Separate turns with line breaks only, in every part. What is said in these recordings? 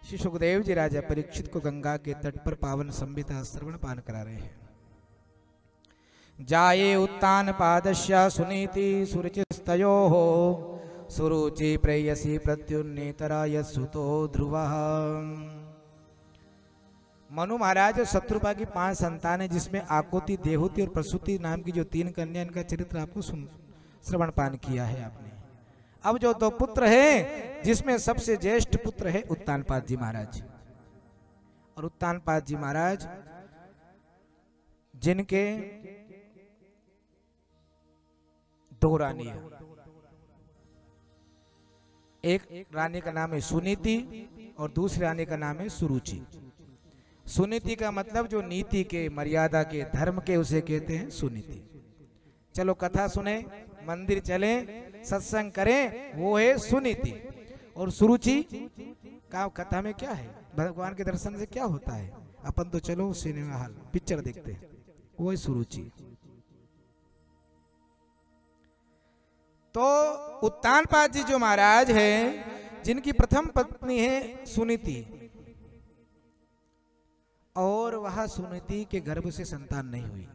श्री सुखदेव जी राजा परीक्षित को गंगा के तट पर पावन संहिता श्रवण पान करा रहे हैं। जाये उत्तान पादश्य सुनीति सुरुचिस्तयोः सुरुचि प्रेयसी प्रत्युन्नेतराय सुतो ध्रुवः। मनु महाराज शत्रुपा की 5 संतानें जिसमें आकोति, देहूति और प्रसूति नाम की जो 3 कन्या, इनका चरित्र आपको श्रवण पान किया है आपने। अब जो 2 पुत्र हैं जिसमें सबसे ज्येष्ठ पुत्र है उत्तानपाद जी महाराज। और उत्तानपाद जी महाराज जिनके 2 रानी है। एक रानी का नाम है सुनीति और दूसरी रानी का नाम है सुरुचि। सुनीति का मतलब जो नीति के, मर्यादा के, धर्म के, उसे कहते हैं सुनीति। चलो कथा सुने, मंदिर चले, सत्संग करें, वो है सुनीति। और सुरुचि का कथा में क्या है, भगवान के दर्शन से क्या होता है, अपन तो चलो सिनेमा हॉल पिक्चर देखते हैं, वो है सुरुचि। तो उत्तानपाद जी जो महाराज हैं जिनकी प्रथम पत्नी है सुनीति, और वह सुनीति के गर्भ से संतान नहीं हुई।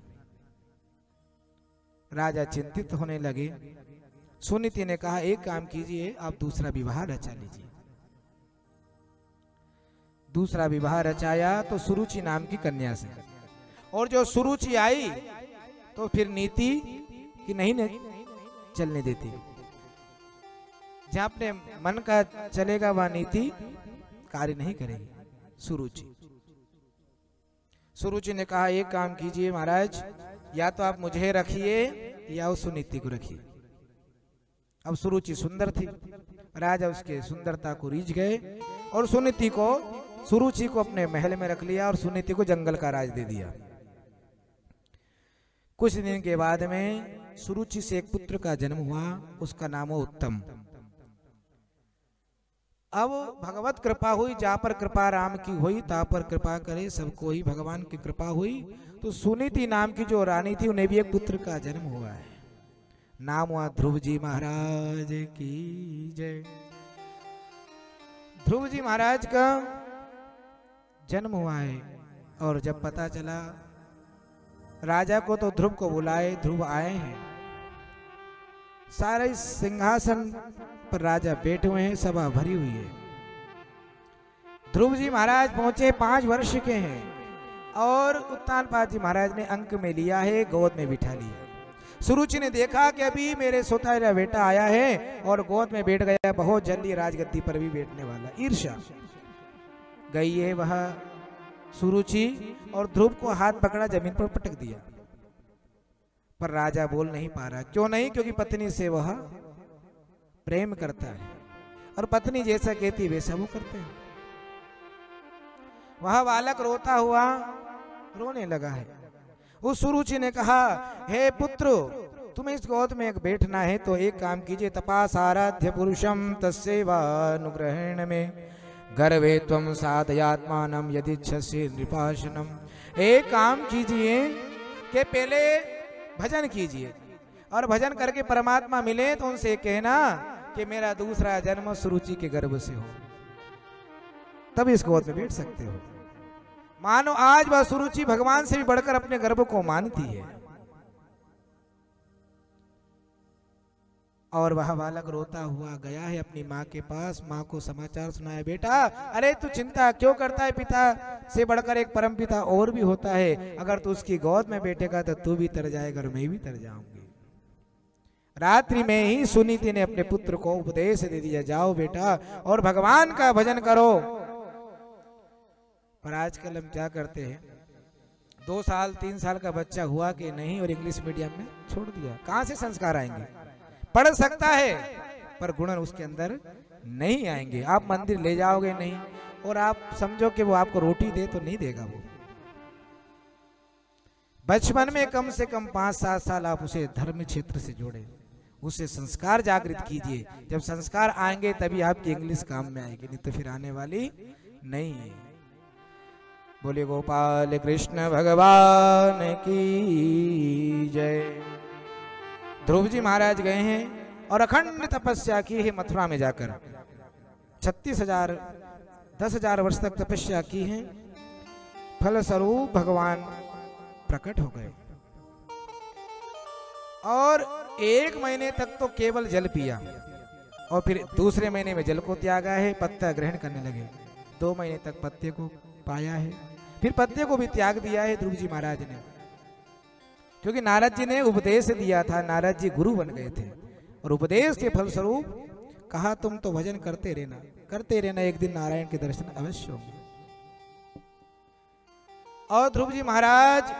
राजा चिंतित होने लगे। सुनीति ने कहा एक काम कीजिए, आप दूसरा विवाह रचा लीजिए। दूसरा विवाह रचाया तो सुरुचि नाम की कन्या से। और जो सुरुचि आई तो फिर नीति की नहीं चलने देती। जहां अपने मन का चलेगा वह नीति कार्य नहीं करेगी। सुरुचि ने कहा एक काम कीजिए महाराज, या तो आप मुझे रखिए या उस सुनीति को रखिए। अब सुरुचि सुंदर थी, राजा उसके सुंदरता को रीझ गए और सुरुचि को अपने महल में रख लिया और सुनीति को जंगल का राज दे दिया। कुछ दिन के बाद में सुरुचि से एक पुत्र का जन्म हुआ, उसका नाम हो उत्तम। अब भगवत कृपा हुई, जा पर कृपा राम की हुई, ता पर कृपा करे सबको ही भगवान की कृपा हुई। तो सुनीति नाम की जो रानी थी उन्हें भी एक पुत्र का जन्म हुआ है, नाम हुआ ध्रुव जी महाराज की जय। ध्रुव जी महाराज का जन्म हुआ है। और जब पता चला राजा को, तो ध्रुव को बुलाए, ध्रुव आए हैं, सारे सिंहासन पर राजा बैठे हुए हैं, सभा भरी हुई है। ध्रुव जी महाराज पहुंचे, 5 वर्ष के हैं, और उत्तानपाद जी महाराज ने अंक में लिया है, गोद में बिठा लिया। सुरुचि ने देखा कि अभी मेरे सौतेला बेटा आया है और गोद में बैठ गया, बहुत जल्दी राजगद्दी पर भी बैठने वाला। ईर्ष्या गई है वह सुरुचि, और ध्रुव को हाथ पकड़ा, जमीन पर पटक दिया। पर राजा बोल नहीं पा रहा। क्यों नहीं? क्योंकि पत्नी से वह प्रेम करता है और पत्नी जैसा कहती वैसा वो करते हैं। वह बालक रोता हुआ रोने लगा है। उस सुरुचि ने कहा, हे पुत्र, तुम्हें इस गोद में बैठना है तो एक काम कीजिए, तपास आराध्य पुरुषम तस्यैवानुग्रहेण में गर्वे त्वं साधयात्मानं यदिच्छसि नृपाशनम। एक काम कीजिए कि पहले भजन कीजिए, और भजन करके परमात्मा मिले तो उनसे कहना कि मेरा दूसरा जन्म सुरुचि के गर्भ से हो, तब इस गोद में बैठ सकते हो। मानो आज वह सुरुचि भगवान से भी बढ़कर अपने गर्भ को मानती है। और वह बालक रोता हुआ गया है अपनी माँ के पास, माँ को समाचार सुनाया, बेटा अरे तू चिंता क्यों करता है, पिता से बढ़कर एक परम पिता और भी होता है, अगर तू उसकी गोद में बैठेगा तो तू भी तर जाएगा और मैं भी तर जाऊंगी। रात्रि में ही सुनीति ने अपने पुत्र को उपदेश दे दिया, जाओ बेटा और भगवान का भजन करो। पर आजकल हम क्या करते हैं, 2 साल 3 साल का बच्चा हुआ कि नहीं और इंग्लिश मीडियम में छोड़ दिया। कहां से संस्कार आएंगे? पढ़ सकता है पर गुण उसके अंदर नहीं आएंगे। आप मंदिर ले जाओगे नहीं, और आप समझो कि वो आपको रोटी दे तो नहीं देगा। वो बचपन में कम से कम 5-7 साल आप उसे धर्म क्षेत्र से जोड़े, उसे संस्कार जागृत कीजिए। जब संस्कार आएंगे तभी आपकी इंग्लिश काम में आएगी, नहीं तो फिर आने वाली नहीं है। बोले गोपाल कृष्ण भगवान की जय। ध्रुव जी महाराज गए हैं और अखंड तपस्या की है मथुरा में जाकर। 36,000 10,000 वर्ष तक तपस्या की है, फल स्वरूप भगवान प्रकट हो गए और 1 महीने तक तो केवल जल पिया और फिर दूसरे महीने में जल को त्यागा है, पत्ता ग्रहण करने लगे। 2 महीने तक पत्ते को पाया है, फिर पत्ते को भी त्याग दिया है ध्रुव जी महाराज ने, क्योंकि नारद जी ने उपदेश दिया था, नारद जी गुरु बन गए थे और उपदेश के फलस्वरूप कहा तुम तो भजन करते रहना, एक दिन नारायण के दर्शन अवश्य होंगे। और ध्रुव जी महाराज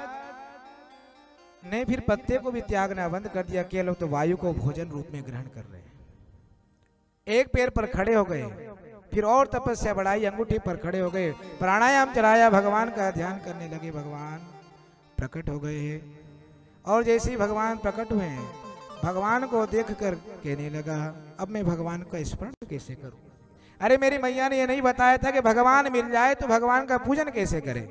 ने फिर पत्ते को भी त्यागना बंद कर दिया, के लोग तो वायु को भोजन रूप में ग्रहण कर रहे हैं। एक पैर पर खड़े हो गए, फिर और तपस्या बढ़ाई, अंगूठे पर खड़े हो गए, प्राणायाम चलाया, भगवान का ध्यान करने लगे। भगवान प्रकट हो गए हैं और जैसे ही भगवान प्रकट हुए हैं, भगवान को देखकर कहने लगा अब मैं भगवान का स्मरण कैसे करूं? अरे मेरी मैया ने यह नहीं बताया था कि भगवान मिल जाए तो भगवान का पूजन कैसे करें।